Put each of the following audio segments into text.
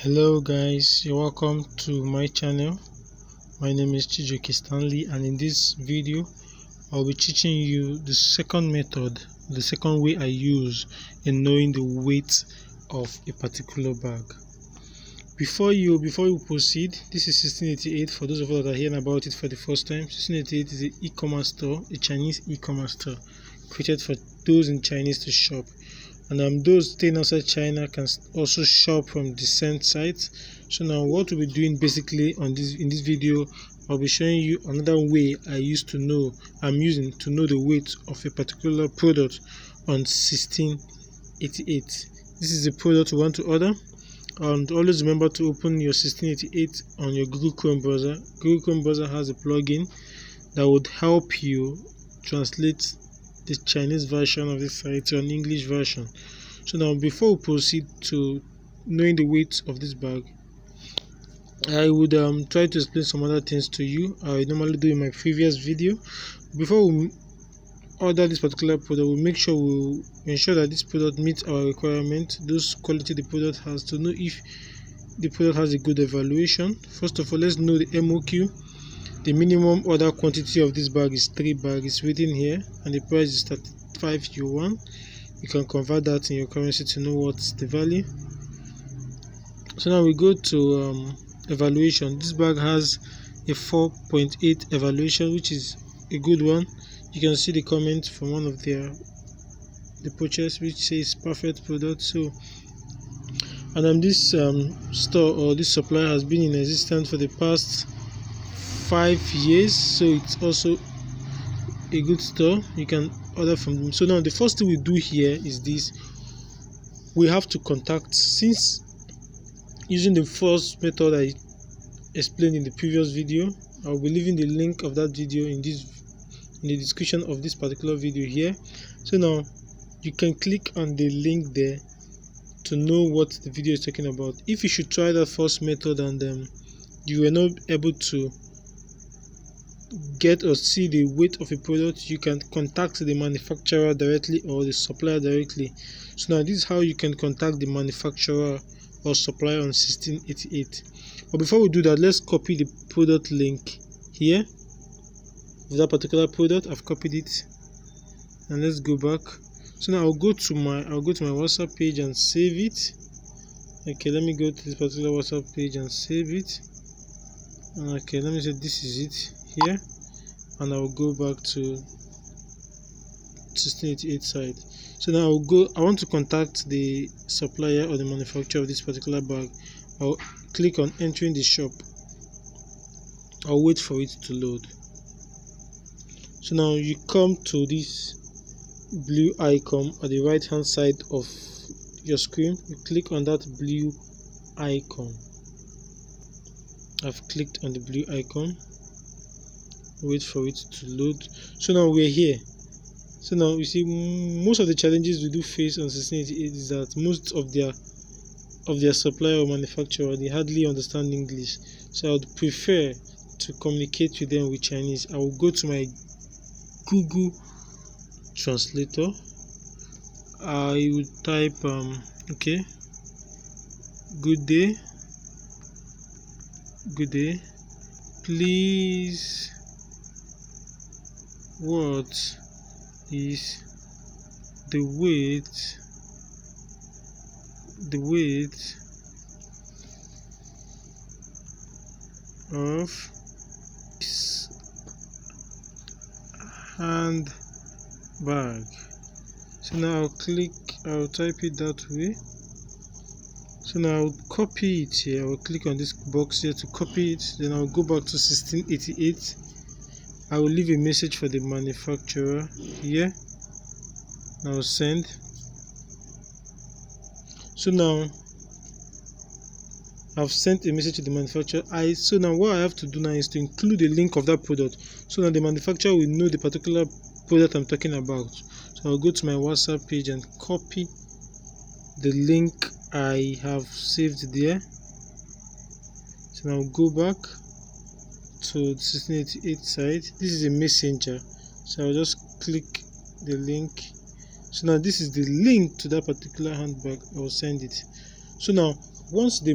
Hello guys, you're welcome to my channel. My name is Chijoke Stanley, and in this video I'll be teaching you the second method, the second way I use in knowing the weight of a particular bag. Before you proceed, this is 1688. For those of you that are hearing about it for the first time, 1688 is an e-commerce store, a Chinese e-commerce store created for those in Chinese to shop. And those staying outside China can also shop from decent sites. So now what we'll be doing basically in this video, I'll be showing you another way I'm using to know the weight of a particular product on 1688. This is the product you want to order, and always remember to open your 1688 on your Google Chrome browser. Google Chrome browser has a plugin that would help you translate the Chinese version of this site to an English version. So now before we proceed to knowing the weight of this bag, I would try to explain some other things to you I normally do in my previous video. Before we order this particular product, we ensure that this product meets our requirement, those quality the product has, to know if the product has a good evaluation. First of all, let's know the MOQ. The minimum order quantity of this bag is 3 bags. It's written here, and the price is 35 yuan. You can convert that in your currency to know what's the value. So now we go to evaluation. This bag has a 4.8 evaluation, which is a good one. You can see the comment from one of the purchase which says perfect product. So, and this store or this supplier has been in existence for the past 5 years, so it's also a good store. You can order from them. So now the first thing we do here is this: we have to contact, since using the first method I explained in the previous video. I'll be leaving the link of that video in the description of this particular video here. So now you can click on the link there to know what the video is talking about. If you should try that first method and you were not able to get or see the weight of a product, you can contact the manufacturer directly or the supplier directly. So now this is how you can contact the manufacturer or supplier on 1688. But before we do that, let's copy the product link here of that particular product. I've copied it, and let's go back. So now I'll go to my WhatsApp page and save it. Okay, let me go to this particular WhatsApp page and save it. Okay, let me say this is it here, and I'll go back to 1688 side. So now I want to contact the supplier or the manufacturer of this particular bag. I'll click on entering the shop. I'll wait for it to load. So now you come to this blue icon at the right hand side of your screen. You click on that blue icon. I've clicked on the blue icon. Wait for it to load. So now we're here. So now you see, most of the challenges we do face on 1688 is that most of their supplier or manufacturer, they hardly understand English. So I would prefer to communicate with them with Chinese. I will go to my Google translator. I would type okay, good day, please, what is the weight of this handbag? So now I'll type it that way. So now I'll copy it here. I'll click on this box here to copy it. Then I'll go back to 1688. I will leave a message for the manufacturer here. I'll send. So now I've sent a message to the manufacturer. So now what I have to do now is to include the link of that product, so that the manufacturer will know the particular product I'm talking about. So I'll go to my WhatsApp page and copy the link I have saved there. So now I'll go back to the 1688 side. This is a messenger, so I'll just click the link. So now this is the link to that particular handbag. I will send it. So now once the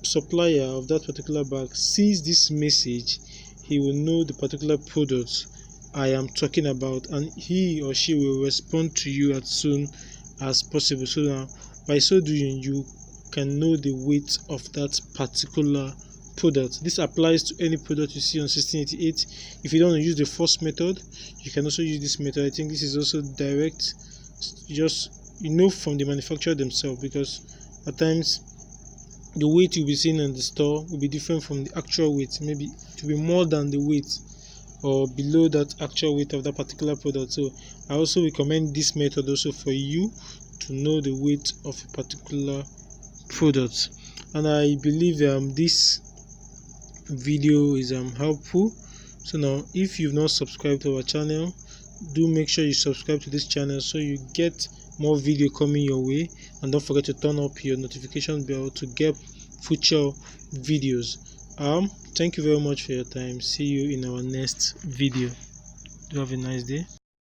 supplier of that particular bag sees this message, he will know the particular product I am talking about, and he or she will respond to you as soon as possible. So now, by so doing, you can know the weight of that particular product. This applies to any product you see on 1688. If you don't want to use the first method, you can also use this method. I think this is also direct, just from the manufacturer themselves, because at times the weight you'll be seeing in the store will be different from the actual weight. Maybe it will be more than the weight or below that actual weight of that particular product. So I also recommend this method also for you to know the weight of a particular product. And I believe this video is helpful. So now, if you've not subscribed to our channel, do make sure you subscribe to this channel so you get more video coming your way, and don't forget to turn up your notification bell to get future videos. Thank you very much for your time. See you in our next video. Do have a nice day.